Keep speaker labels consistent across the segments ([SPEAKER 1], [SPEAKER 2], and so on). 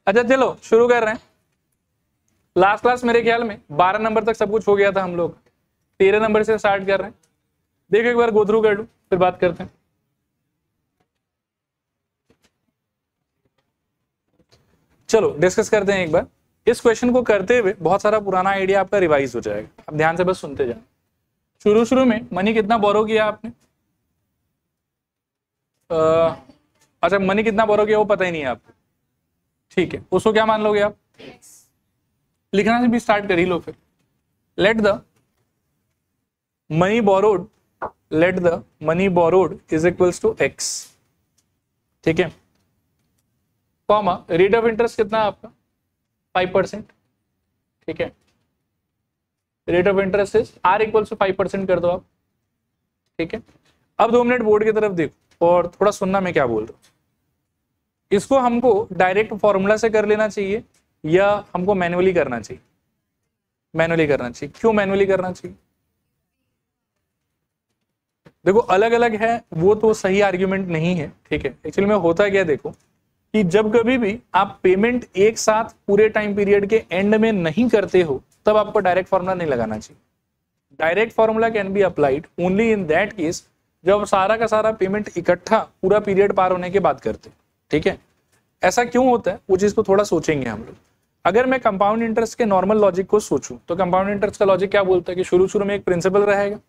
[SPEAKER 1] अच्छा चलो शुरू कर रहे हैं। लास्ट क्लास मेरे ख्याल में 12 नंबर तक सब कुछ हो गया था, हम लोग 13 नंबर से स्टार्ट कर रहे हैं। देखो एक बार गो थ्रू कर लूं फिर बात करते हैं। चलो डिस्कस करते हैं एक बार। इस क्वेश्चन को करते हुए बहुत सारा पुराना आइडिया आपका रिवाइज हो जाएगा। अब ध्यान से बस सुनते जाओ। शुरू शुरू में मनी कितना बोरो किया आपने? अच्छा मनी कितना बोरो किया वो पता ही नहीं है आपको, ठीक है। उसको क्या मान लोगे आप? लिखना से भी स्टार्ट कर ही लो फिर। Let the money borrowed, let the money borrowed is equals to x, ठीक है। कॉमा रेट ऑफ इंटरेस्ट कितना है आपका? 5%, ठीक है। Rate of interest is R equals to 5% कर दो आप, ठीक है। अब 2 मिनट बोर्ड की तरफ देखो और थोड़ा सुनना मैं क्या बोल रहा हूं। इसको हमको डायरेक्ट फॉर्मूला से कर लेना चाहिए या हमको मैन्युअली करना चाहिए? मैन्युअली करना चाहिए। क्यों मैन्युअली करना चाहिए? देखो अलग अलग है वो तो सही आर्ग्यूमेंट नहीं है, ठीक है। एक्चुअली में होता क्या, देखो कि जब कभी भी आप पेमेंट एक साथ पूरे टाइम पीरियड के एंड में नहीं करते हो तब आपको डायरेक्ट फॉर्मूला नहीं लगाना चाहिए। Direct formula can be applied only in that case जब सारा का सारा पेमेंट इकट्ठा पूरा पीरियड पार होने के बाद करते, ठीक है। ऐसा क्यों होता है वो चीज को थोड़ा सोचेंगे हम लोग। अगर मैं कंपाउंड इंटरेस्ट के नॉर्मल लॉजिक को सोचूं तो कंपाउंड इंटरेस्ट का लॉजिक क्या बोलता है कि शुरू शुरू में एक प्रिंसिपल रहेगा,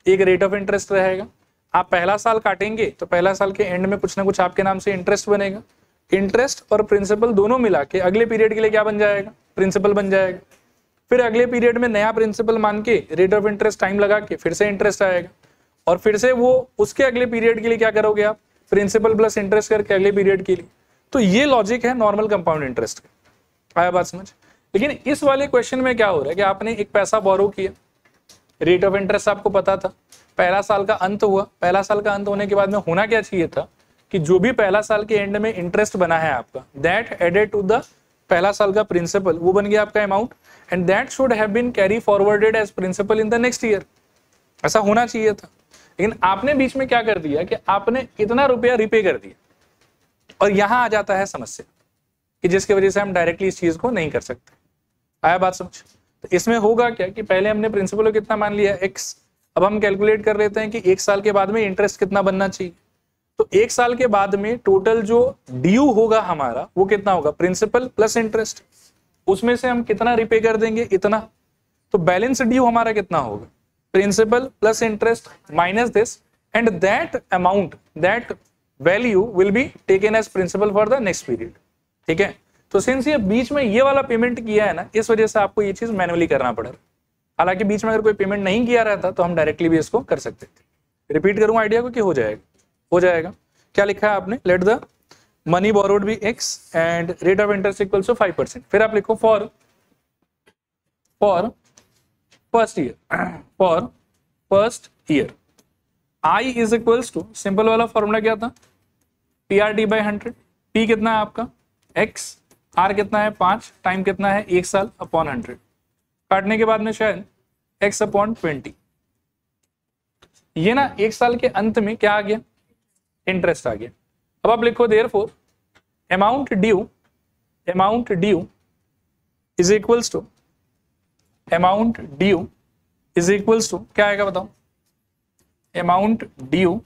[SPEAKER 1] एक रेट ऑफ इंटरेस्ट रहेगा। आप पहला साल काटेंगे तो पहला साल के एंड में कुछ ना कुछ आपके नाम से इंटरेस्ट बनेगा। इंटरेस्ट और प्रिंसिपल दोनों मिला के अगले पीरियड के लिए क्या बन जाएगा? प्रिंसिपल बन जाएगा। फिर अगले पीरियड में नया प्रिंसिपल मान के रेट ऑफ इंटरेस्ट टाइम लगा के फिर से इंटरेस्ट आएगा और फिर से वो उसके अगले पीरियड के लिए क्या करोगे आप? प्रिंसिपल प्लस इंटरेस्ट करके अगले पीरियड के लिए। तो ये लॉजिक है नॉर्मल कंपाउंड इंटरेस्ट का। आया बात समझ? लेकिन इस वाले क्वेश्चन में क्या हो रहा है कि आपने एक पैसा बोरो किया, रेट ऑफ इंटरेस्ट आपको पता था, पहला साल का अंत हुआ। पहला साल का अंत होने के बाद में होना क्या चाहिए था कि जो भी पहला साल के एंड में इंटरेस्ट बना है आपका, दैट एडेड टू द पहला साल का प्रिंसिपल, वो बन गया आपका amount and that should have been carry forwarded as principal in the next year. ऐसा होना चाहिए था। लेकिन आपने बीच में क्या कर दिया कि आपने इतना रुपया रिपे कर दिया और यहां आ जाता है समस्या कि जिसकी वजह से हम डायरेक्टली इस चीज को नहीं कर सकते। आया बात समझ? तो इसमें होगा क्या कि पहले हमने प्रिंसिपल को कितना मान लिया? एक्स। अब हम कैलकुलेट कर लेते हैं कि एक साल के बाद में इंटरेस्ट कितना बनना चाहिए। तो एक साल के बाद में टोटल जो ड्यू होगा हमारा वो कितना होगा? Principal plus interest. उसमें से हम कितना रिपे कर देंगे? इतना। तो बैलेंस ड्यू हमारा कितना होगा? Principal plus interest minus this and that amount, that value will be taken as principal for the next period, ठीक है। तो सिंस ये बीच में ये वाला पेमेंट किया है ना, इस वजह से आपको ये चीज मैन्युअली करना पड़ेगा। हालांकि बीच में अगर कोई पेमेंट नहीं किया रहता तो हम डायरेक्टली भी इसको कर सकते थे। रिपीट करूं आइडिया को कि हो जाएगा? हो जाएगा। क्या लिखा है आपने? Let the money borrowed be x and rate of interest equals to 5%। फिर आप लिखो for first year, for first year I is equals to, simple वाला फॉर्मूला क्या था? PRT by 100। P कितना है आपका? X। R कितना है? 5। टाइम कितना है? 1 साल अपॉन 100। काटने के बाद में शायद X अपॉन 20। ये ना एक साल के अंत में क्या आ गया? इंटरेस्ट आ गया। अब आप लिखो therefore amount due is equals to, amount due is equals to क्या आएगा बताओ? Amount due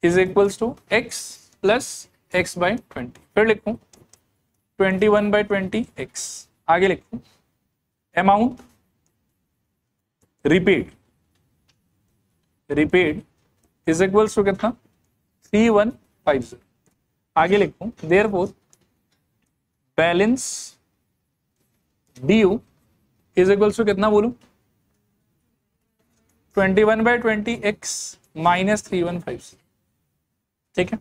[SPEAKER 1] is equals to x plus x by 20। फिर लिखूं 21/20x। आगे लिखूं amount repaid is equals to कितना? 3150। आगे लिखूं therefore balance due is equals to कितना बोलूं? 21/20x माइनस 3150, ठीक है।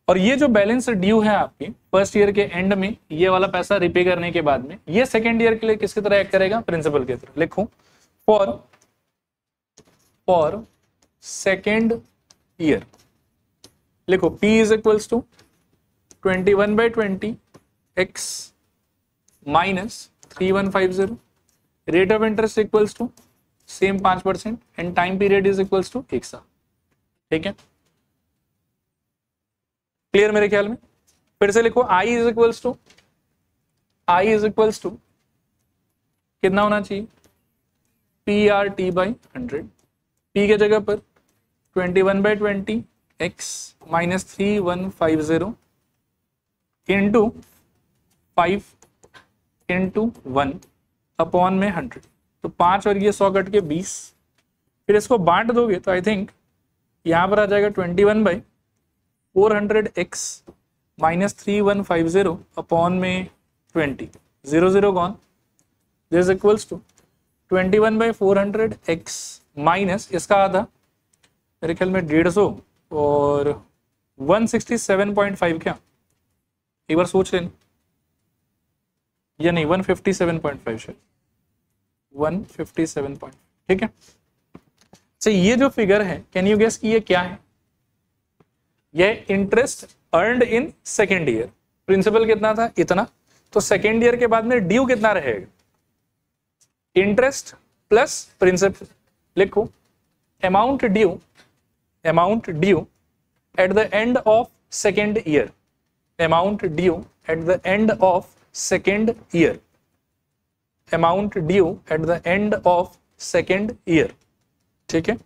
[SPEAKER 1] और ये जो बैलेंस ड्यू है आपकी फर्स्ट ईयर के एंड में, ये वाला पैसा रिपे करने के बाद में, ये सेकेंड ईयर के लिए किसकी तरह एक्ट करेगा? प्रिंसिपल की तरह। लिखूं फॉर सेकेंड ईयर, लिखो P is equals to 21/20x minus 3150। Rate of interest equals to same 5% and time period is equals to 1 साल, ठीक है। क्लियर मेरे ख्याल में? फिर से लिखो i इज इक्वल्स टू कितना होना चाहिए, P R T by 100, p के जगह पर 21/20 x minus 3150 into 5 into 1 upon में 100, तो 5 और ये 100 कट के 20, फिर इसको बांट दोगे तो आई थिंक यहाँ पर आ जाएगा 21/400x माइनस 3150 अपॉन में 20, 0 0 gone, this equals to 21/400x minus इसका आधा मेरे ख्याल में 150 और 167.5 क्या, एक बार सोच लेना, या नहीं 157.5 शायद 157. ठीक है, अच्छा ये जो फिगर है कैन यू गेस कि ये क्या है, यह interest earned in second year, principal कितना था इतना, तो सेकेंड ईयर के बाद में ड्यू कितना रहेगा, इंटरेस्ट प्लस प्रिंसिपल, लिखो amount due eight the end of second year, amount due eight the end of second year, amount due eight the end of second year. ठीक है,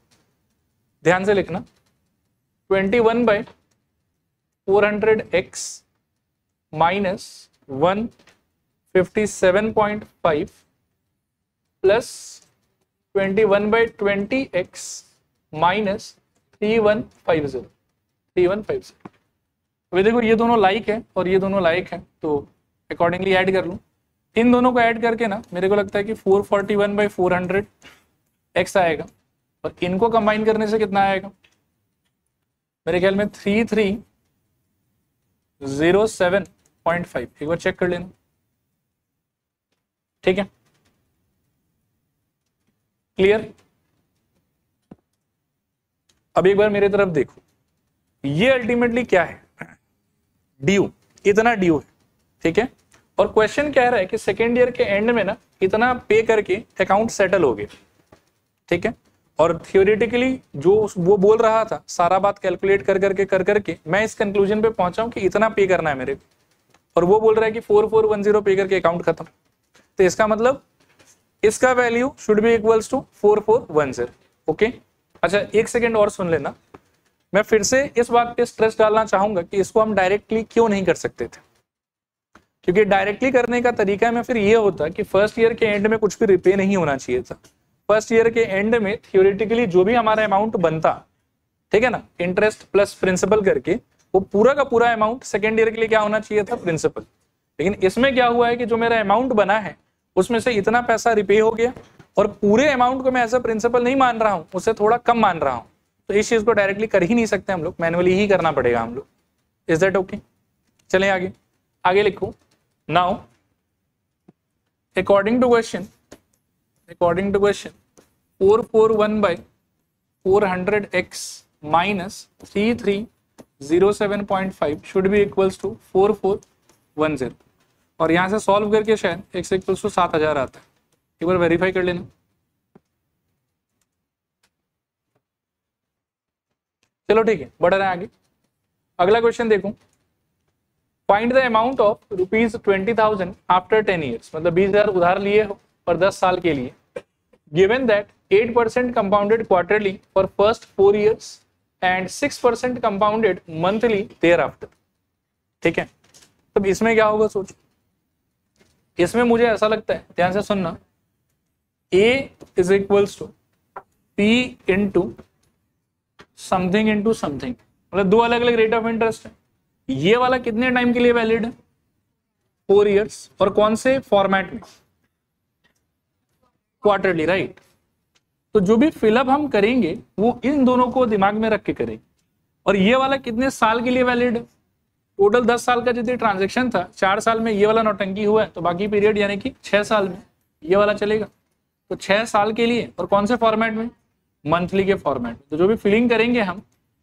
[SPEAKER 1] ध्यान से लिखना 21/400x minus 157.5 plus 21/20x minus 3150. अभी देखो ये दोनों लाइक है और ये दोनों लाइक है, तो अकॉर्डिंगली ऐड कर लूं, इन दोनों को ऐड करके ना मेरे को लगता है कि 441/400x आएगा, और इनको कंबाइन करने से कितना आएगा, मेरे ख्याल में 3307.5, एक बार चेक कर लेना. ठीक है, क्लियर. अब एक बार मेरी तरफ देखो, ये अल्टीमेटली क्या है, ड्यू, इतना ड्यू है. ठीक है, और क्वेश्चन कह रहा है कि सेकेंड ईयर के एंड में ना इतना पे करके अकाउंट सेटल हो गया. ठीक है, और थियोरेटिकली जो वो बोल रहा था सारा बात कैलकुलेट कर करके मैं इस कंक्लूजन पे पहुंचा हूं कि इतना पे करना है मेरे को, और वो बोल रहा है कि 4410 पे करके अकाउंट खत्म. तो इसका मतलब इसका value should be equals to 4410. Okay, अच्छा एक सेकेंड और सुन लेना, मैं फिर से इस बात पे स्ट्रेस डालना चाहूंगा कि इसको हम डायरेक्टली क्यों नहीं कर सकते थे, क्योंकि डायरेक्टली करने का तरीका में फिर ये होता कि फर्स्ट ईयर के एंड में कुछ भी रिपे नहीं होना चाहिए था. फर्स्ट ईयर के एंड में थियोरेटिकली जो भी हमारा अमाउंट बनता, ठीक है ना, इंटरेस्ट प्लस प्रिंसिपल करके, वो पूरा का पूरा अमाउंट सेकेंड ईयर के लिए क्या होना चाहिए था, प्रिंसिपल. लेकिन इसमें क्या हुआ है कि जो मेरा अमाउंट बना है उसमें से इतना पैसा रिपे हो गया, और पूरे अमाउंट को मैं एज अ प्रिंसिपल नहीं मान रहा हूं, उससे थोड़ा कम मान रहा हूं, तो इस चीज को डायरेक्टली कर ही नहीं सकते हम लोग, मैनुअली ही करना पड़ेगा हम लोग. Is that okay? चलें आगे लिखो. Now according to question 441/400x minus 3307.5 should be equals to 4410, और यहां से सॉल्व करके शायद x इक्वल्स टू 7000 आता है. एक बार वेरीफाई कर लेना. चलो ठीक है, बढ़ रहे हैं आगे. अगला क्वेश्चन देखो, find the amount of ₹20,000 after 10 years, मतलब 20,000 उधार लिए हो और 10 साल के लिए, given that 8% compounded quarterly for first 4 years and 6% compounded monthly thereafter. ठीक है, तब इसमें क्या होगा सोचो. इसमें मुझे ऐसा लगता है, ध्यान से सुनना, A is equals to P into something into something, मतलब दो अलग अलग रेट ऑफ इंटरेस्ट है. ये वाला कितने टाइम के लिए वैलिड है, 4 years, और कौन से फॉर्मेट में, क्वार्टरली, राइट. तो जो भी फिलअप हम करेंगे वो इन दोनों को दिमाग में रख के करेंगे. और ये वाला कितने साल के लिए वैलिड है, टोटल 10 साल का जितनी ट्रांजेक्शन था, 4 साल में ये वाला नौटंकी हुआ है, तो बाकी पीरियड यानी कि 6 साल में ये वाला चलेगा. तो 6 साल के लिए, और कौन से फॉर्मेट में, मंथली के फॉर्मेट में. तो जो भी फिलिंग करेंगे हम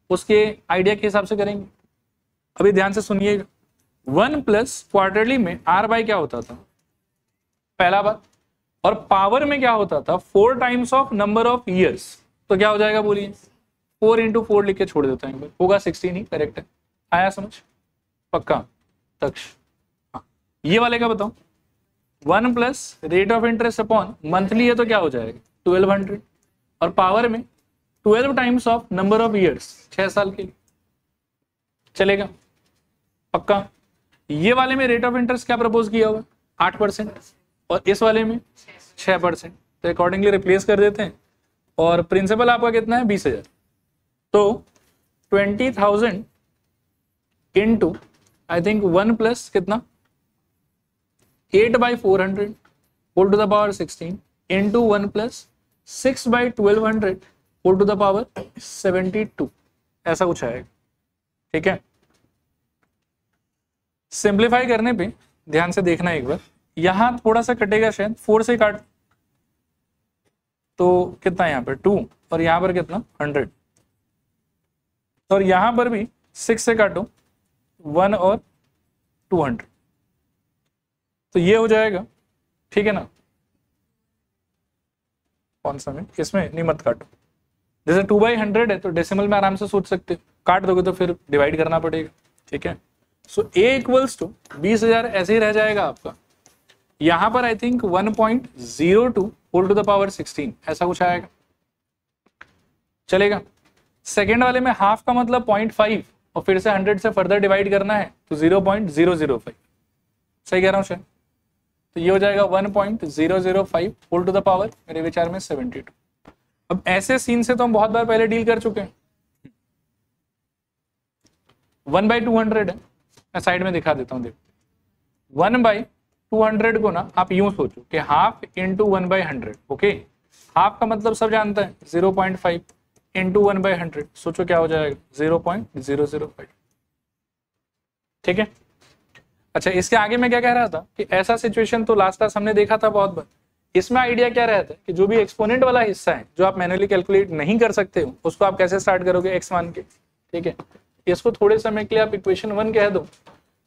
[SPEAKER 1] उसके आइडिया के हिसाब से करेंगे. अभी ध्यान से सुनिएगा, 1 प्लस क्वार्टरली में R बाय क्या होता था, पहला बात, और पावर में क्या होता था, 4 times of number of years. तो क्या हो जाएगा बोलिए, 4 into 4 लिख के छोड़ देता है, होगा 16 ही, करेक्ट है. आया समझ, पक्का. तक्ष। हाँ, ये वाले का बताओ, 1 plus rate of interest upon monthly है तो क्या हो जाएगा 1200, और पावर में 12 times of number of years, 6 साल के लिए चलेगा पक्का। ये वाले में रेट ऑफ इंटरेस्ट क्या प्रपोज किया हुआ 8% और इस वाले में 6%, तो अकॉर्डिंगली रिप्लेस कर देते हैं। और प्रिंसिपल आपका कितना है 20,000, तो 20,000 इंटू आई थिंक 1 प्लस कितना 8/400 whole to the power 16 into 1 plus 6/1200 whole to the power 72, ऐसा कुछ आएगा। ठीक है, सिंप्लीफाई करने पे ध्यान से देखना एक बार, यहां थोड़ा सा कटेगा शायद, 4 से काट तो कितना यहाँ पर 2 और यहाँ पर कितना 100, और यहां पर भी 6 से काटो 1 और 200, तो ये हो जाएगा। ठीक है ना, कौन सा में इसमें नहीं मत काटो, जैसे 2/100 है तो डेसिमल में आराम से सोच सकते हो, काट दोगे तो फिर डिवाइड करना पड़ेगा। ठीक है, सो ए इक्वल्स टू 20,000 ऐसे ही रह जाएगा आपका। यहां पर I think 1.02 whole to the power 16 ऐसा कुछ आएगा, चलेगा। सेकेंड वाले में हाफ का मतलब 0.5 और फिर से 100 से फर्दर डिवाइड करना है तो 0.005, सही कह रहा हूं शायद, तो ये हो जाएगा 1.005 होल टू द पावर मेरे विचार में 72। अब ऐसे सीन से तो हम बहुत बार पहले डील कर चुके हैं। 1/200 है, मैं साइड में दिखा देता हूं, देखो 1/200 को ना आप यूं सोचो कि हाफ इंटू 1/100, ओके, हाफ का मतलब सब जानता है 0.5 इंटू 1/100, सोचो क्या हो जाएगा 0.005। ठीक है, अच्छा इसके आगे मैं क्या कह रहा था कि ऐसा सिचुएशन तो लास्ट क्लास हमने देखा था बहुत बार। इसमें आइडिया क्या रहता है कि जो भी एक्सपोनेंट वाला हिस्सा है जो आप मैन्युअली कैलकुलेट नहीं कर सकते हो उसको आप कैसे स्टार्ट करोगे x मान के। ठीक है, इसको थोड़े समय के लिए आप इक्वेशन 1 कह दो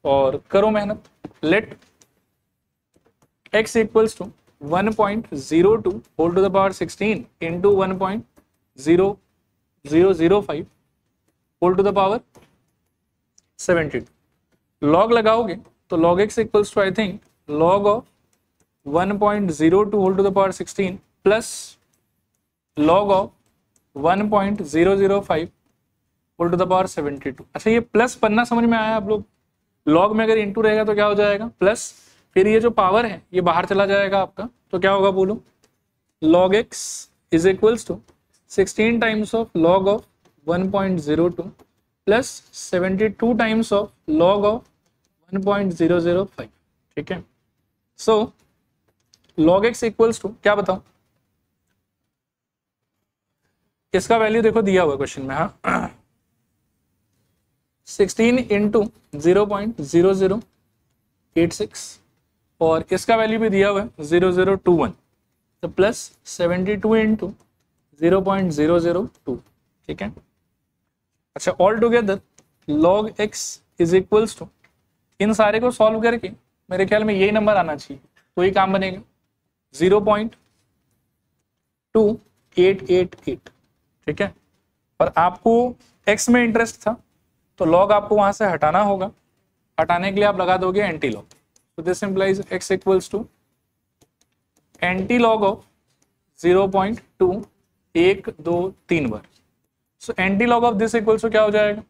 [SPEAKER 1] और करो मेहनत। Let x equals to 1.02 whole to the power 16 into 1.0005 whole to the power 72। Log लगाओगे तो log x equals to I think log of 1.02 whole to the power 16 plus log of 1.005 whole to the power 72। अच्छा ये plus पन्ना समझ में आया आप लोग, log में अगर इंटू रहेगा तो क्या हो जाएगा प्लस, फिर ये जो पावर है ये बाहर चला जाएगा आपका, तो क्या होगा बोलो, log x is equals to 16 times of log of 1.02 plus 72 times of log of 1.005। ठीक है, so log x equals to क्या बताओ, इसका वैल्यू देखो दिया हुआ क्वेश्चन में, हाँ 16 इंटू 0.0086 और इसका वैल्यू भी दिया हुआ है 0021, तो प्लस 72 इंटू 0.002। ठीक है, अच्छा all together log x is equals to, इन सारे को सॉल्व करके मेरे ख्याल में यही नंबर आना चाहिए, तो ही काम बनेगा 0.2888। ठीक है, पर आपको x में इंटरेस्ट था तो log आपको वहां से हटाना होगा, हटाने के लिए आप लगा दोगे एंटी लॉग, तो this implies x equals to anti log of 0.2123 बार। So anti log of this equals to क्या हो जाएगा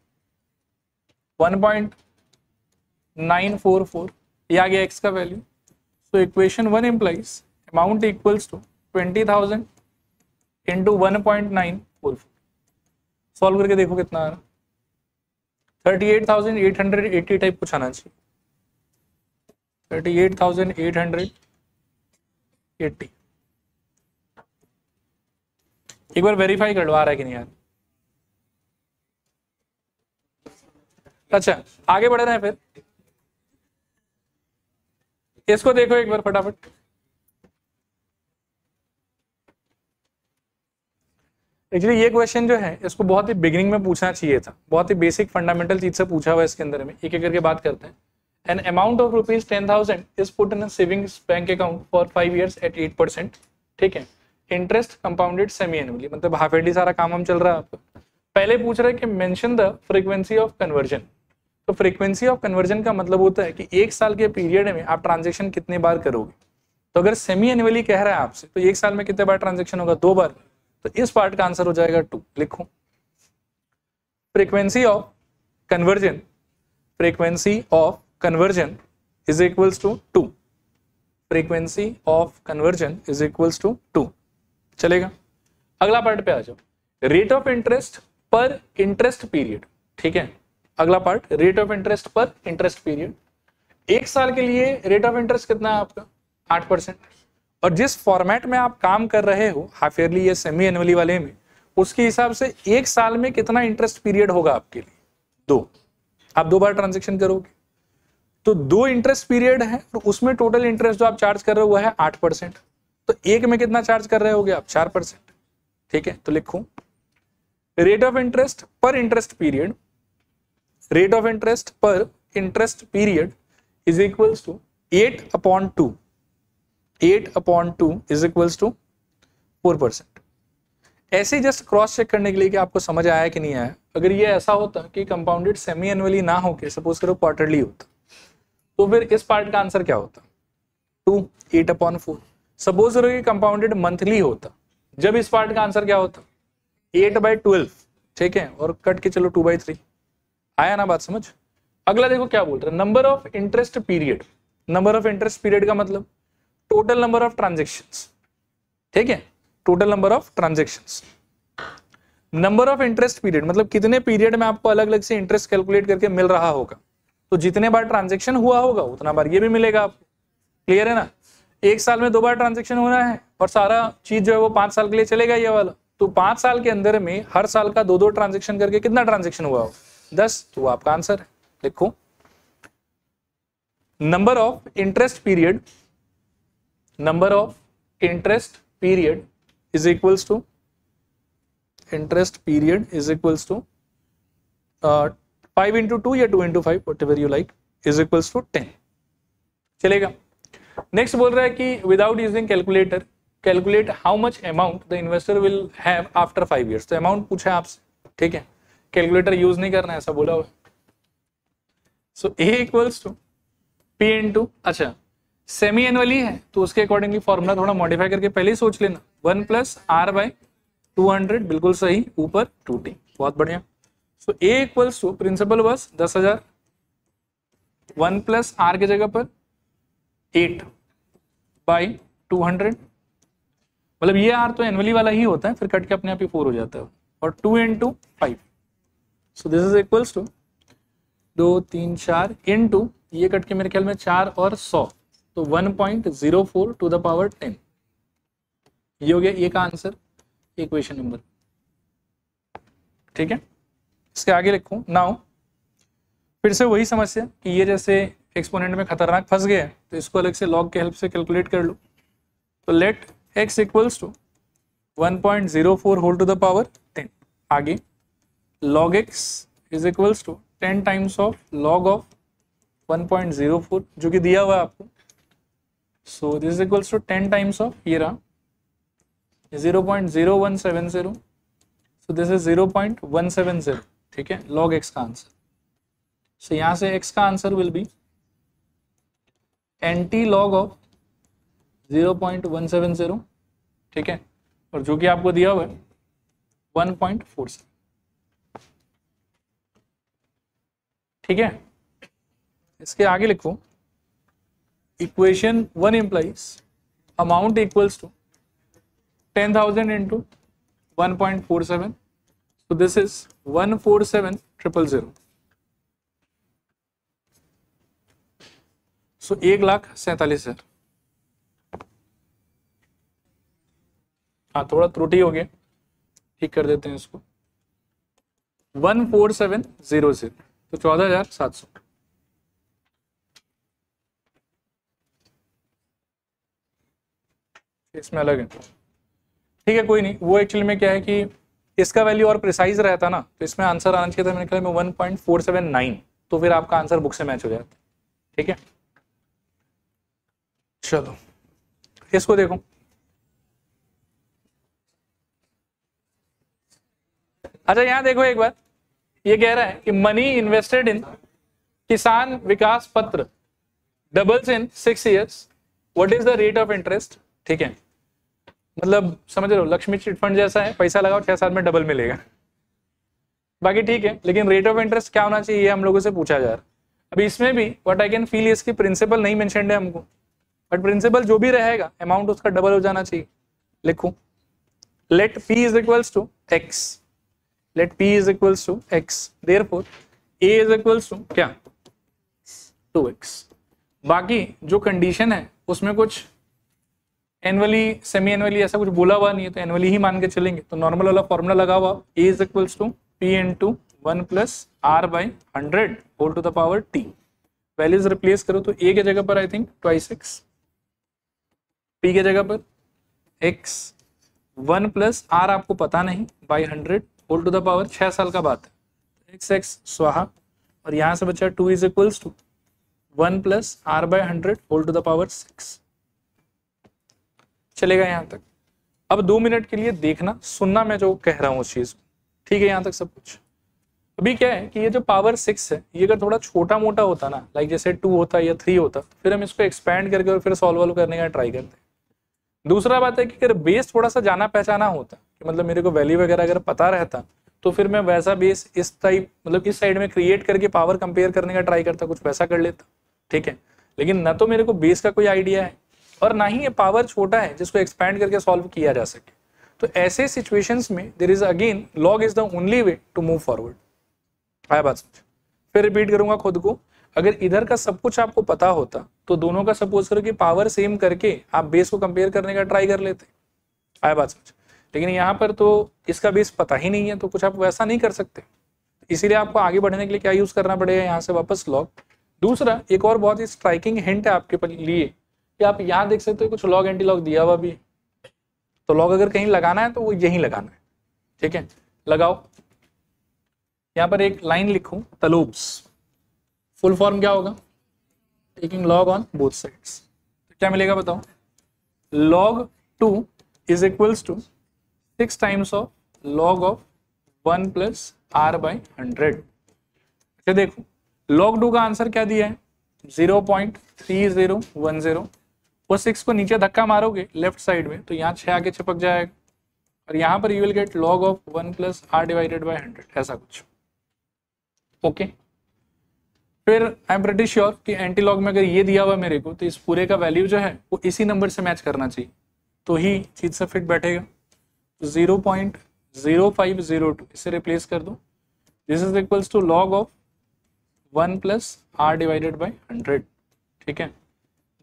[SPEAKER 1] 1.944, ये आ गया x का value. So equation 1 implies amount equals to 20,000 into 1.944। Solve करके देखो कितना आ रहा, 38,880 टाइप कुछ आना चाहिए, 38,880। एक बार वेरीफाई करवा रहा है कि नहीं यार। अच्छा आगे बढ़ रहे हैं, फिर इसको देखो एक बार फटाफट। एक्चुअली ये क्वेश्चन जो है इसको बहुत ही बिगिनिंग में पूछना चाहिए था, बहुत ही बेसिक फंडामेंटल चीज से पूछा हुआ है इसके अंदर में, एक एक करके बात करते हैं। An amount of ₹10,000 is put in savings bank account for 5 years at 8%। ठीक है, इंटरेस्ट कंपाउंडेड सेमी एनुअली, मतलब हाफ ईयरली सारा काम हम चल रहा है आपका। पहले पूछ रहा है कि mention the frequency of conversion, तो फ्रीक्वेंसी ऑफ कन्वर्जन का मतलब होता है कि एक साल के पीरियड में आप ट्रांजेक्शन कितने बार करोगे। तो अगर सेमी एनुअली कह रहा है आपसे तो एक साल में कितने बार ट्रांजेक्शन होगा, 2 बार। तो इस पार्ट का आंसर हो जाएगा 2। लिखो frequency of conversion, frequency of conversion is equals to 2। Frequency of conversion is equals to 2। चलेगा, अगला पार्ट पे आ जाओ। Rate of interest per interest period. ठीक है, अगला part rate of interest per interest period. एक साल के लिए रेट ऑफ इंटरेस्ट कितना है आपका, 8%। और जिस फॉर्मेट में आप काम कर रहे हो हाफ ईयरली या सेमी एनुअली वाले में, उसके हिसाब से एक साल में कितना इंटरेस्ट पीरियड होगा आपके लिए, 2। आप 2 बार ट्रांजेक्शन करोगे तो 2 इंटरेस्ट पीरियड है और उसमें टोटल इंटरेस्ट जो आप चार्ज कर रहे हो वो है 8%। तो एक में कितना चार्ज कर रहे होगे आप, 4%। ठीक है, तो लिखो rate of interest per interest period, rate of interest per interest period is equals to 8/2। 8/2 is equals to 4%। ऐसे जस्ट क्रॉस चेक करने के लिए कि आपको समझ आया कि नहीं आया। अगर ये ऐसा होता कि कंपाउंडेड सेमी एनुअली ना होके सपोज करो क्वार्टरली होता, तो फिर इस पार्ट का आंसर क्या होता, 2 8/4। सपोज करो कि कंपाउंडेड मंथली होता, जब इस पार्ट का आंसर क्या होता, 8/12। ठीक है, और कट के चलो 2/3। आया ना बात समझ। अगला देखो क्या बोल रहा है, number of interest period. Number of interest period का मतलब टोटल नंबर ऑफ ट्रांजेक्शंस। ठीक है, total number of transactions. Number of interest period मतलब कितने पीरियड में आपको अलग अलग से इंटरेस्ट कैलकुलेट करके मिल रहा होगा। तो जितने बार ट्रांजेक्शन हुआ होगा उतना बार ये भी मिलेगा आपको। क्लियर है ना। एक साल में 2 बार ट्रांजेक्शन होना है और सारा चीज जो है वो 5 साल के लिए चलेगा ये वाला। तो 5 साल के अंदर में हर साल का 2-2 ट्रांजेक्शन करके कितना ट्रांजेक्शन हुआ हो, 10। तो वो आपका आंसर है। देखो number of interest period, number of interest period is equals to, interest period is equals to 5 into 2 या 2 into 5 whatever you like is equals to 10। चलेगा। नेक्स्ट बोल रहा है कि without using calculator calculate how much amount the investor will have after 5 years। तो amount पूछा है आपसे। ठीक है, कैलकुलेटर यूज नहीं करना है ऐसा बोला हुआ। सो ए इक्वल्स टू पी इंटू, अच्छा सेमी एनुअली है तो उसके अकॉर्डिंगली फॉर्मूला थोड़ा मॉडिफाई करके पहले ही सोच लेना, 1 + R/200। बिल्कुल सही, ऊपर 2t। बहुत बढ़िया। सो ए इक्वल्स टू प्रिंसिपल बस 10,000, 1 + R की जगह पर 8/200। मतलब ये R तो एनुअली वाला ही होता है, फिर कट के अपने आप ही 4 हो जाता है, और 2 into 5। So this is equals to 2 3 4 into ये कट के मेरे ख्याल में 4 और 100, तो 1.04 to the power 10। ये हो गया ये का आंसर, इक्वेशन नंबर। ठीक है, इसके आगे लिखूं नाउ। फिर से वही समस्या कि ये जैसे एक्सपोनेंट में खतरनाक फंस गया है तो इसको अलग से लॉग के हेल्प से कैलकुलेट कर लो। तो let x equals to 1.04 whole to the power 10। आगे log x is equals to 10 times of log of 1.04 जो कि दिया हुआ है आपको। So this is equals to 10 times of ये रहा 0.0170। So this is 0.170। ठीक है, log x का आंसर। सो यहां से x का answer will be anti log of 0.170। ठीक है, और जो कि आपको दिया हुआ है 1.47। ठीक है, इसके आगे लिखो equation 1 implies amount equals to 10,000 into 1.47। so this is 147,000। so 1,47,000। हाँ थोड़ा त्रुटि हो गया, ठीक कर देते हैं इसको। 14700 तो 14,700। इसमें अलग है, ठीक है कोई नहीं। वो एक्चुअली में क्या है कि इसका वैल्यू और प्रिसाइज रहता ना तो इसमें आंसर आना चाहिए था मेरे ख्याल में 1.479, तो फिर आपका आंसर बुक से मैच हो जाता। ठीक है, चलो इसको देखो। अच्छा यहां देखो एक बार, ये कह रहा है कि मनी इन्वेस्टेड इन किसान विकास पत्र doubles in 6 years, what is the rate of interest? ठीक है, मतलब समझ रहे हो, लक्ष्मी चिट फंड जैसा है, पैसा लगाओ 6 साल में डबल मिलेगा। बाकी ठीक है, लेकिन रेट ऑफ इंटरेस्ट क्या होना चाहिए हम लोगों से पूछा जा रहा है। अभी इसमें भी व्हाट आई कैन फील इसकी प्रिंसिपल नहीं मेंशन्ड है हमको, बट प्रिंसिपल जो भी रहेगा अमाउंट उसका डबल हो जाना चाहिए। लिखो let p is equals to x, let p is equals to x, therefore a is equals to क्या 2x। बाकी जो कंडीशन है उसमें कुछ एनुअली सेमी एनुअली ऐसा कुछ बोला हुआ नहीं है, तो एनुअली ही मान के चलेंगे। तो नॉर्मल वाला फॉर्मूला लगा हुआ, a is equals to p into 1 plus r by 100 whole to the power t। Values replace करो तो a के जगह पर I think twice x, p के जगह पर x, 1 प्लस r आपको पता नहीं by 100 whole to the power 6 साल का बात है, x स्वाहा, और यहाँ से बचा 2 is equals to 1 plus r by 100 whole to the power 6। चलेगा यहाँ तक। अब 2 मिनट के लिए देखना सुनना मैं जो कह रहा हूँ उस चीज को, ठीक है यहाँ तक सब कुछ। अभी क्या है कि ये जो पावर 6 है, ये अगर थोड़ा छोटा मोटा होता ना, लाइक जैसे 2 होता या 3 होता, फिर हम इसको एक्सपैंड करके और फिर सॉल्व करने का ट्राई करते। दूसरा बात है कि अगर बेस थोड़ा सा जाना पहचाना होता, कि मतलब मेरे को वैल्यू वगैरह अगर पता रहता, तो फिर मैं वैसा बेस इस टाइप मतलब इस साइड में क्रिएट करके पावर कंपेयर करने का ट्राई करता, कुछ वैसा कर लेता, ठीक है। लेकिन ना तो मेरे को बेस का कोई आइडिया है और ना ही ये पावर छोटा है जिसको एक्सपैंड करके सॉल्व किया जा सके। तो ऐसे सिचुएशंस में there is again log is the only way to move forward. आया बात समझ? फिर रिपीट करूंगा खुद को, अगर इधर का सब कुछ आपको पता होता तो दोनों का सपोज करो कि पावर सेम करके आप बेस को कंपेयर करने का ट्राई कर लेते। आया बात समझ? लेकिन यहाँ पर तो इसका बेस पता ही नहीं है, तो कुछ आप वैसा नहीं कर सकते। इसीलिए आपको आगे बढ़ने के लिए क्या यूज करना पड़ेगा, यहाँ से वापस लॉग। दूसरा एक और बहुत ही स्ट्राइकिंग हिंट है आपके लिए कि आप यहाँ देख सकते हो कुछ लॉग एंटी लॉग दिया हुआ भी है, तो लॉग अगर कहीं लगाना है तो वो यहीं लगाना है, ठीक है। लगाओ, यहाँ पर एक लाइन लिखूं, तलोब्स, फुल फॉर्म क्या होगा, taking log on both sides. तो क्या मिलेगा बताओ, log 2 is equals to 6 times of log of 1 plus r by 100। अच्छा देखो log 2 का आंसर क्या दिया है 0.3010, वो 6 को नीचे धक्का मारोगे लेफ्ट साइड में तो यहाँ 6 आगे चिपक जाएगा, और यहाँ पर you will get log of 1 plus r divided by 100, ऐसा कुछ। ओके फिर आई एम प्रीटी श्योर कि एंटी लॉग में अगर ये दिया हुआ मेरे को, तो इस पूरे का वैल्यू जो है वो इसी नंबर से मैच करना चाहिए, तो ही चीज से फिट बैठेगा। 0.0502 इसे रिप्लेस कर दो, this is equals to log of 1 plus r divided by 100, ठीक है।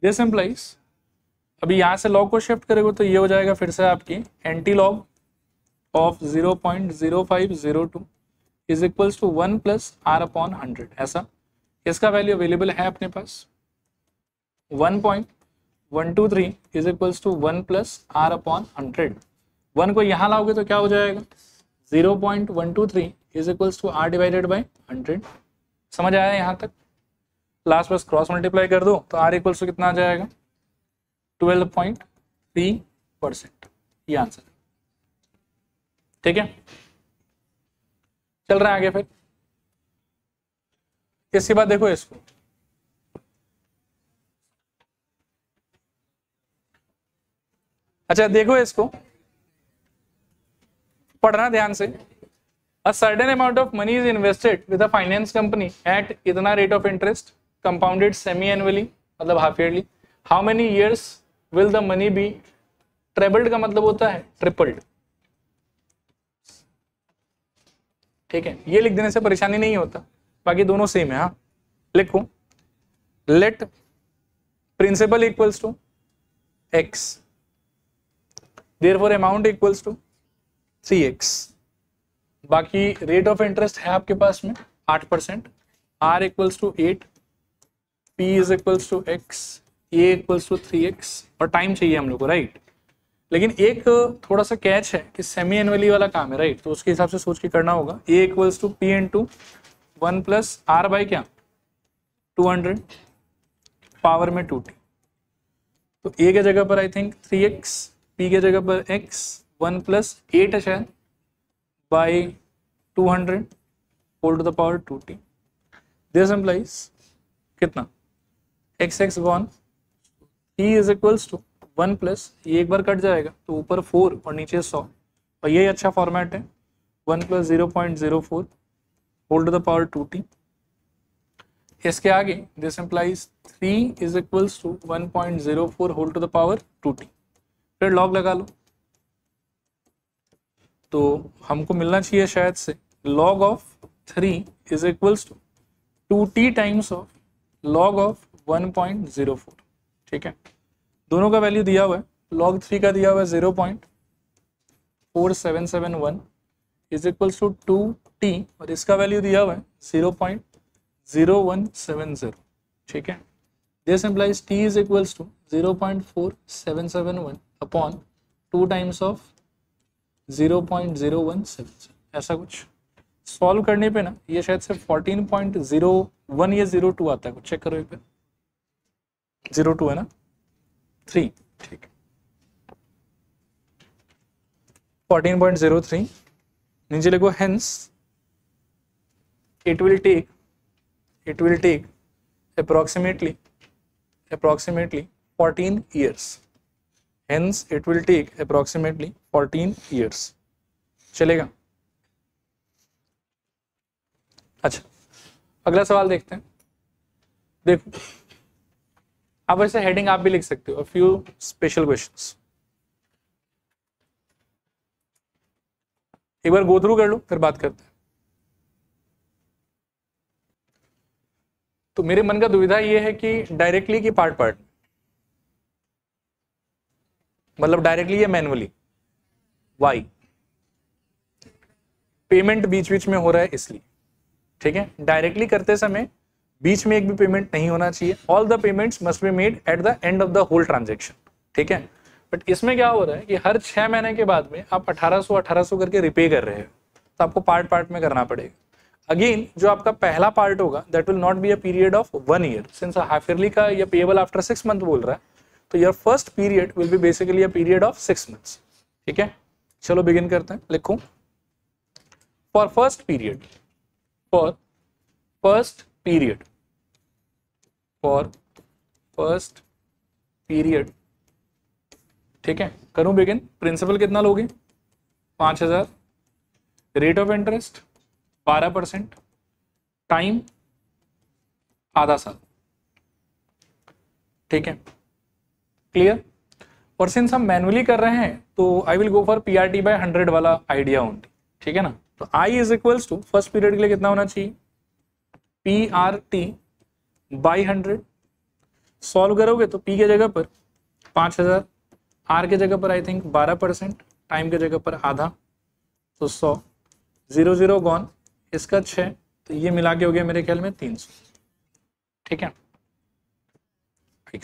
[SPEAKER 1] दिस इम्प्लाइज, अभी यहाँ से log को शिफ्ट करेंगे तो ये हो जाएगा फिर से आपकी anti log of 0.0502 is equals to 1 plus r upon 100, ऐसा। इसका वैल्यू अवेलेबल है अपने पास 1.123 is equals to 1 plus r upon 100। 1 को यहाँ लाओगे तो क्या हो जाएगा 0.123 is equals to r divided by 100। समझ आया यहाँ तक? लास्ट बस क्रॉस मल्टीप्लाई कर दो तो r इक्वल्स टू कितना आ जाएगा 12.3%, ये आंसर, ठीक है। चल रहा है आगे फिर। इसके बाद देखो इसको, अच्छा देखो इसको पढ़ना ध्यान से। A certain amount of money is invested with a finance company at इतना rate of interest compounded semi annually मतलब half yearly, how many years will the money be tripled, का मतलब होता है ट्रिपल्ड, ठीक है। ये लिख देने से परेशानी नहीं होता, बाकी दोनों सेम है। हाँ लिखो, let principal equals to x, therefore amount equals to 3x। बाकी रेट ऑफ इंटरेस्ट है आपके पास में 8%, r equals to 8, p is equals to x, a equals to 3x, और टाइम चाहिए हम लोग को, राइट। लेकिन एक थोड़ा सा कैच है कि सेमी एनुअली वाला काम है, राइट, तो उसके हिसाब से सोच के करना होगा। a equals to p into 1 plus r by क्या 200 पावर में 2t, तो a के जगह पर आई थिंक 3x, p के जगह पर x, 1 प्लस 8 है शायद by 200 whole to the power 2t। This implies कितना x x gone, e is equals to 1 plus ये एक बार कट जाएगा तो ऊपर 4 और नीचे 100, और यही अच्छा फॉर्मेट है 1 plus 0.04 whole to the power 2t। इसके आगे this implies 3 is equals to 1.04 whole to the power 2t। फिर लॉग लगा लो तो हमको मिलना चाहिए शायद से log of 3 is equals to 2t times of log of 1.04। ठीक है, दोनों का वैल्यू दिया हुआ है, log 3 का दिया हुआ है 0.4771 इज इक्वल्स टू 2t और इसका वैल्यू दिया हुआ है 0.0170। ठीक है, this implies t is equals to 0.4771 upon 2 times of 0.0177, ऐसा कुछ। सॉल्व करने पे ना ये शायद से 14.01 या 02 आता है, कुछ चेक करो ये पे 02 है ना 3। ठीक, 14.03 नीचे लिखो hence it will take approximately 14 years, hence it will take approximately 14 years। चलेगा। अच्छा, अगला सवाल देखते हैं। देखो अब ऐसे हेडिंग आप भी लिख सकते हो, फ्यू स्पेशल क्वेश्चंस। एक बार गो थ्रू कर लो फिर बात करते हैं। तो मेरे मन का दुविधा ये है कि डायरेक्टली की पार्ट पार्ट, मतलब डायरेक्टली या मैनुअली। वाई? पेमेंट बीच बीच में हो रहा है इसलिए। ठीक है, डायरेक्टली करते समय बीच में एक भी पेमेंट नहीं होना चाहिए। All the payments must be made at the end of the whole transaction. ठीक है, बट इसमें क्या हो रहा है कि हर 6 महीने के बाद में आप 1800 करके रिपे कर रहे हो, तो आपको पार्ट पार्ट में करना पड़ेगा। अगेन जो आपका पहला पार्ट होगा that will not be a period of 1 year, since half yearly का या पेएबल आफ्टर 6 मंथ बोल रहा है, तो your first period will be basically a period of 6 months. ठीक है, चलो बिगिन करते हैं। लिखो for first period, for first period, for first period. ठीक है, करूं बिगिन। प्रिंसिपल कितना लोगे? 5000, रेट ऑफ इंटरेस्ट 12%, टाइम आधा साल। ठीक है, क्लियर। और सिंस हम मैनुअली कर रहे हैं तो I will go for PRT by 100 वाला आइडिया ओनली। ठीक है ना, तो I is equals to first period के लिए कितना होना चाहिए? PRT by 100। सॉल्व करोगे तो P के जगह पर 5000, R के जगह पर आई थिंक 12%, टाइम के जगह पर आधा, तो 100, 0 0 गॉन, इसका 6, तो ये मिला के हो गया मेरे ख्याल में 300। ठीक है, ठीक।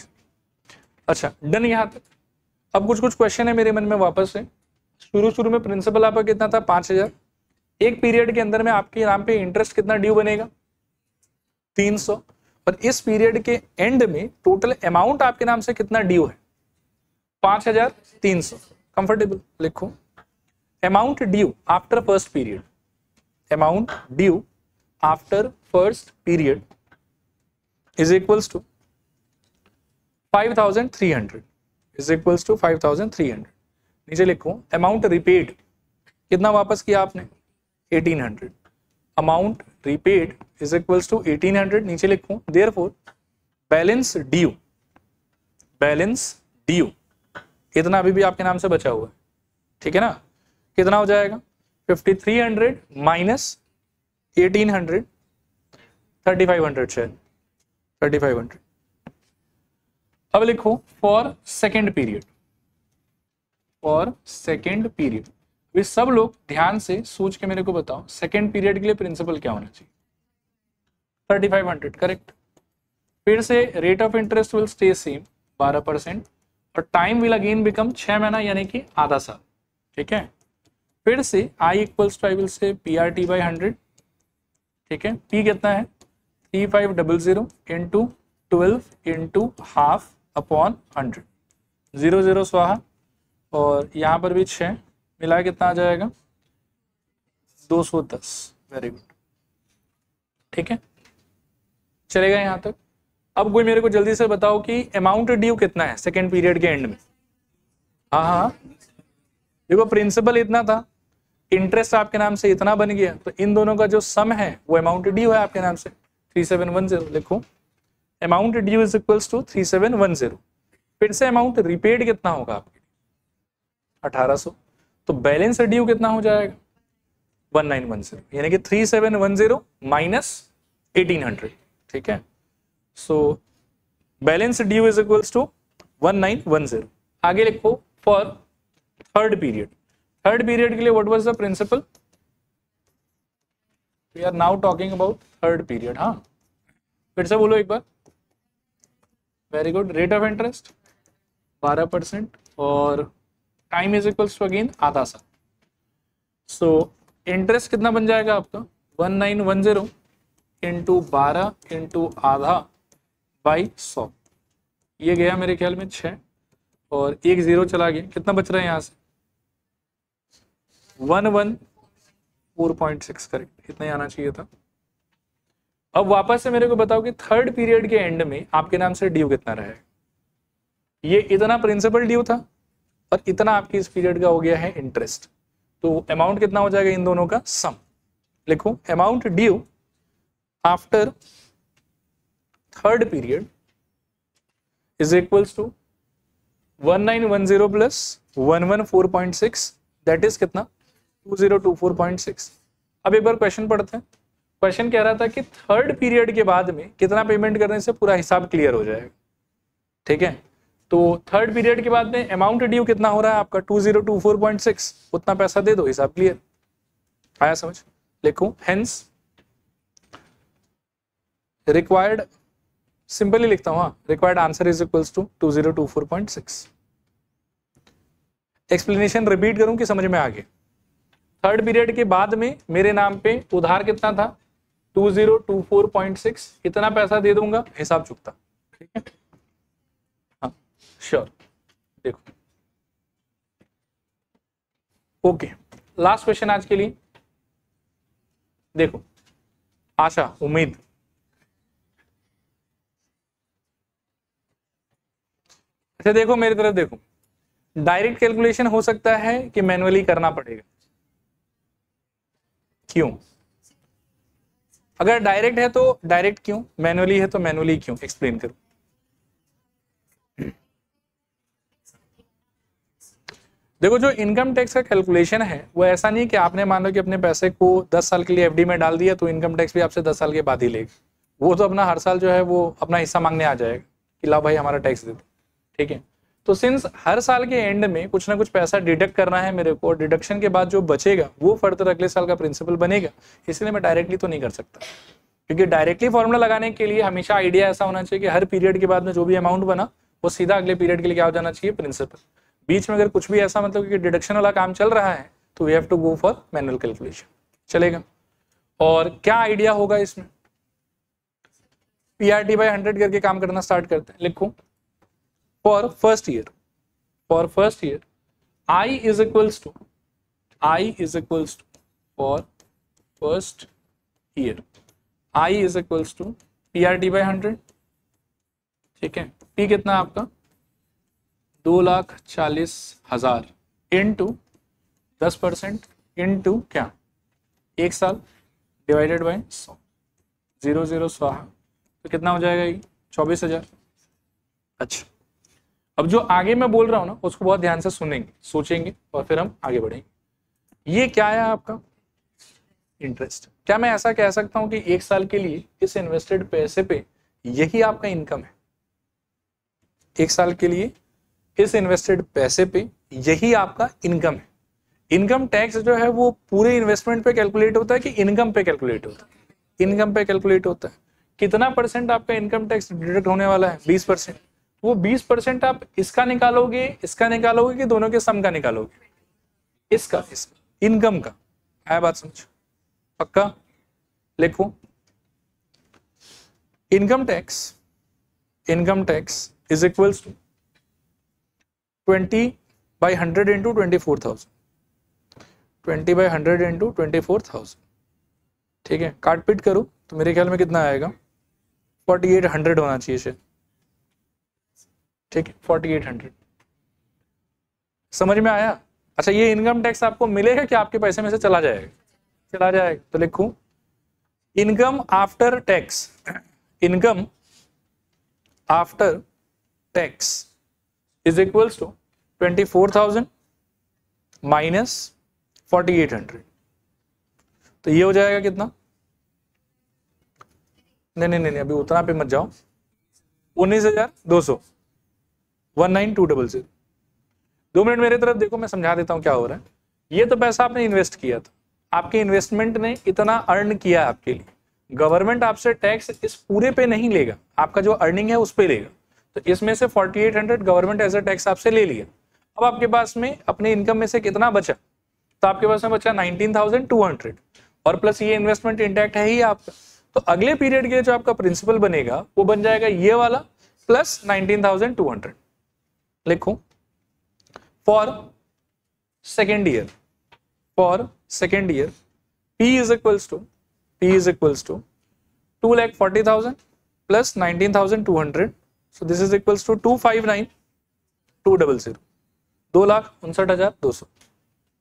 [SPEAKER 1] अच्छा, डन यहाँ तक। अब कुछ कुछ क्वेश्चन है मेरे मन में वापस से। शुरू में प्रिंसिपल आपका कितना था? 5000। एक पीरियड के अंदर में आपके नाम पे इंटरेस्ट कितना ड्यू बनेगा? 300। और इस पीरियड के एंड में टोटल अमाउंट आपके नाम से कितना ड्यू है? 5300। कंफर्टेबल? लिखो amount due after first period, amount due after first period is equals to 5300, is equals to 5300। नीचे लिखो अमाउंट रिपेड, कितना वापस किया आपने? 1800। Amount repaid is equals to 1800। नीचे लिखो therefore balance due, balance due इतना अभी भी आपके नाम से बचा हुआ है। ठीक है ना, कितना हो जाएगा? 5300 माइनस 1800, 3500 शायद, 3500। अब लिखो for second period, for second period. वे सब लोग ध्यान से सोच के मेरे को बताओ सेकेंड पीरियड के लिए प्रिंसिपल क्या होना चाहिए? 3500, करेक्ट। फिर से rate of interest will stay same 12%, और टाइम विल अगेन बिकम 6 महीना यानी कि आधा साल। ठीक है, फिर से I equals to I will say PRT by 100। ठीक है, P कितना है? 3500 इंटू 12 इंटू हाफ अपॉन 100, 0 0 स्वाहा, और यहाँ पर भी 6 मिला कितना आ जाएगा? 210। Very good. ठीक है, चलेगा यहाँ तक। अब कोई मेरे को जल्दी से बताओ कि अमाउंट ड्यू कितना है सेकेंड पीरियड के एंड में। हाँ हाँ, देखो प्रिंसिपल इतना था, इंटरेस्ट आपके नाम से इतना बन गया, तो इन दोनों का जो सम है वो अमाउंट ड्यू है आपके नाम से 3710। लिखो amount due is equals to 3710। फिर से अमाउंट रिपेड कितना होगा आपके 1800, तो बैलेंस ड्यू कितना हो जाएगा 1910, यानी कि 3710 माइनस 1800। ठीक है, so balance due is equals to 1910। आगे लिखो for third period. Third period के लिए what was the principal, we are now talking about third period. हाँ फिर से बोलो एक बार। Very good. Rate of interest 12% और time is equals to again आधा साल। सो इंटरेस्ट कितना बन जाएगा आपका 1910 इंटू 12 इंटू आधा बाई 100, ये गया मेरे ख्याल में 6 और एक 0 चला गया, कितना बच रहा है यहाँ से 114.6, करेक्ट, इतना ही आना चाहिए था। अब वापस से मेरे को बताओ कि थर्ड पीरियड के एंड में आपके नाम से ड्यू कितना रहेगा। ये इतना प्रिंसिपल ड्यू था और इतना आपके इस पीरियड का हो गया है इंटरेस्ट, तो अमाउंट कितना हो जाएगा इन दोनों का सम। लिखो amount due after third period is equals to 1910 plus 114.6, that is कितना 2024.6। अब एक बार क्वेश्चन पढ़ते हैं। क्वेश्चन कह रहा था कि थर्ड पीरियड के बाद में कितना पेमेंट करने से पूरा हिसाब क्लियर हो जाएगा। ठीक है, तो थर्ड पीरियड के बाद में अमाउंट ड्यू कितना हो रहा है आपका 2024.6, उतना पैसा दे दो, हिसाब क्लियर। आया समझ। लिखो हेंस रिक्वायर्ड, सिंपली लिखता हूं, required answer is equals to 2024.6। Explanation repeat करूं कि समझ में आ गया। थर्ड पीरियड के बाद में मेरे नाम पे उधार कितना था 2024.6, इतना पैसा दे दूंगा, हिसाब चुकता। ठीक है, हाँ श्योर। देखो ओके, लास्ट क्वेश्चन आज के लिए। देखो आशा, उम्मीद, अच्छा देखो मेरी तरफ देखो, डायरेक्ट कैलकुलेशन हो सकता है कि मैनुअली करना पड़ेगा। क्यों? अगर डायरेक्ट है तो डायरेक्ट क्यों, मैनुअली है तो मैनुअली क्यों, एक्सप्लेन करो। देखो जो इनकम टैक्स का कैलकुलेशन है वो ऐसा नहीं कि आपने मान लो कि अपने पैसे को 10 साल के लिए एफडी में डाल दिया तो इनकम टैक्स भी आपसे 10 साल के बाद ही लेगा। वो तो अपना हर साल जो है वो अपना हिस्सा मांगने आ जाएगा कि ला भाई हमारा टैक्स दे दो। ठीक है, तो सिंस हर साल के एंड में कुछ ना कुछ पैसा डिडक्ट करना है मेरे को, डिडक्शन के बाद जो बचेगा वो फर्दर अगले साल का प्रिंसिपल बनेगा, इसलिए मैं डायरेक्टली तो नहीं कर सकता। क्योंकि डायरेक्टली फॉर्मूला लगाने के लिए हमेशा आइडिया ऐसा होना चाहिए कि हर पीरियड के बाद में जो भी अमाउंट बना वो सीधा अगले पीरियड के लिए क्या हो जाना चाहिए, प्रिंसिपल। बीच में अगर कुछ भी ऐसा मतलब कि डिडक्शन वाला काम चल रहा है तो we have to go for manual calculation, चलेगा। और क्या आइडिया होगा इसमें, PRT by 100 करके काम करना स्टार्ट करते हैं। लिखो for first year, for first year I is equals to for first year I is equals to PRT by 100। ठीक है, P कितना आपका 2,40,000 इंटू 10% इंटू क्या 1 साल डिवाइडेड बाय 100, 0 स्वाहा, तो कितना हो जाएगा ये 24,000। अच्छा, अब जो आगे मैं बोल रहा हूं ना उसको बहुत ध्यान से सुनेंगे, सोचेंगे और फिर हम आगे बढ़ेंगे। ये क्या है आपका इंटरेस्ट। क्या मैं ऐसा कह सकता हूं कि 1 साल के लिए इस इन्वेस्टेड पैसे पे यही आपका इनकम है, 1 साल के लिए इस इन्वेस्टेड पैसे पे यही आपका इनकम है। इनकम टैक्स जो है वो पूरे इन्वेस्टमेंट पे कैलकुलेट होता है कि इनकम पे कैलकुलेट होता है, इनकम पे कैलकुलेट होता है। कितना परसेंट आपका इनकम टैक्स डिडक्ट होने वाला है 20%। वो 20% आप इसका निकालोगे कि दोनों के सम का निकालोगे, इसका इनकम का। है बात समझ, पक्का। लिखो income tax is equals to 20/100 into 24,000, 20/100 into 24,000। ठीक है, काट पीट करो तो मेरे ख्याल में कितना आएगा 4800 होना चाहिए शायद, ठीक है 4800। समझ में आया? अच्छा, ये इनकम टैक्स आपको मिलेगा कि आपके पैसे में से चला जाएगा? चला जाएगा। तो लिखूं income after tax, income after tax is equals to 24,000 minus 4800। तो ये हो जाएगा कितना? नहीं, अभी उतना पे मत जाओ। 19,200, 19,200। 2 मिनट मेरे तरफ देखो, मैं समझा देता हूं क्या हो रहा है। ये तो पैसा आपने इन्वेस्ट किया था, आपके इन्वेस्टमेंट ने इतना अर्न किया आपके लिए। गवर्नमेंट आपसे टैक्स इस पूरे पे नहीं लेगा, आपका जो अर्निंग है उस पे लेगा। तो इसमें से 4800 गवर्नमेंट एज अ टैक्स आपसे ले लिया। अब आपके पास में अपने इनकम में से कितना बचा? तो आपके पास में बचा 19,200 और प्लस ये इन्वेस्टमेंट इंटैक्ट है ही आपका। तो अगले पीरियड के जो आपका प्रिंसिपल बनेगा वो बन जाएगा ये वाला प्लस 19,200। लिखो for second year, for second year P is equals to 2,40,000 plus 19,200, so this is equals to 259,200, 2,59,200।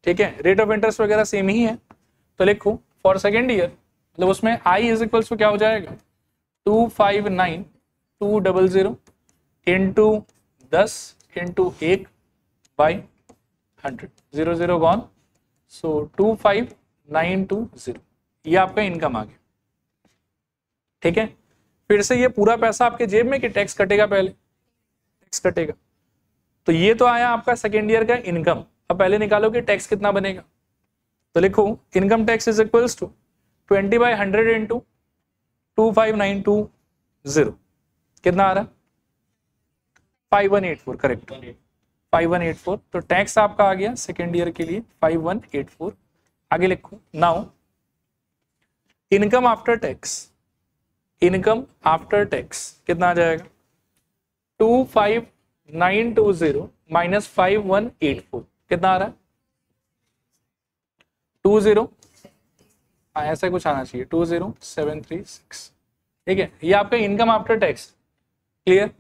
[SPEAKER 1] ठीक है, रेट ऑफ इंटरेस्ट वगैरह सेम ही है। तो लिखो फॉर सेकेंड ईयर, मतलब उसमें I इज इक्वल्स टू क्या हो जाएगा? 259,200 इंटू 10 इंटू 1 बाई 100, 0 0 गॉन, सो 25,920। ये आपका इनकम आ गया। ठीक है, फिर से ये पूरा पैसा आपके जेब में कि टैक्स कटेगा? पहले टैक्स कटेगा। तो ये तो आया आपका सेकेंड ईयर का इनकम। अब पहले निकालो कि टैक्स कितना बनेगा। तो लिखो income tax is equals to 20/100 into 25,920। कितना आ रहा है? 5184, करेक्ट 5184। तो टैक्स आपका आ गया सेकेंड ईयर के लिए 5184। आगे लिखो now income after tax, income after tax कितना आ जाएगा? 25,920 माइनस 5184 कितना आ रहा है? 20, ऐसा कुछ आना चाहिए, 20736। ठीक है, ये आपका इनकम आफ्टर टैक्स। क्लियर?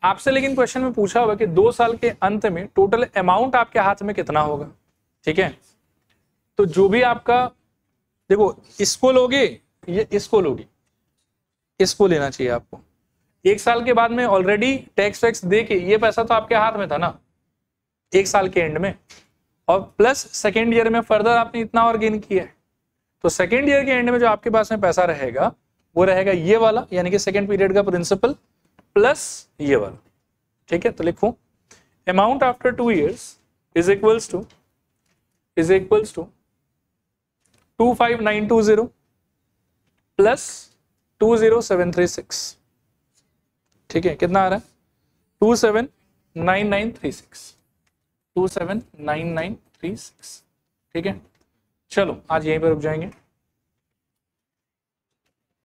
[SPEAKER 1] आपसे लेकिन क्वेश्चन में पूछा होगा कि 2 साल के अंत में टोटल अमाउंट आपके हाथ में कितना होगा। ठीक है, तो जो भी आपका, देखो इसको लोगे, ये इसको लोगे, इसको लेना चाहिए आपको। 1 साल के बाद में ऑलरेडी टैक्स वैक्स दे के ये पैसा तो आपके हाथ में था ना 1 साल के एंड में, और प्लस सेकेंड ईयर में फर्दर आपने इतना और गेन किया है। तो सेकेंड ईयर के एंड में जो आपके पास में पैसा रहेगा वो रहेगा ये वाला, यानी कि सेकेंड पीरियड का प्रिंसिपल प्लस ये वाला। ठीक है, तो लिखो amount after 2 years is equals to 25,920 plus 20736। ठीक है, कितना आ रहा है? 279936, 279936। ठीक है, चलो आज यहीं पर रुक जाएंगे।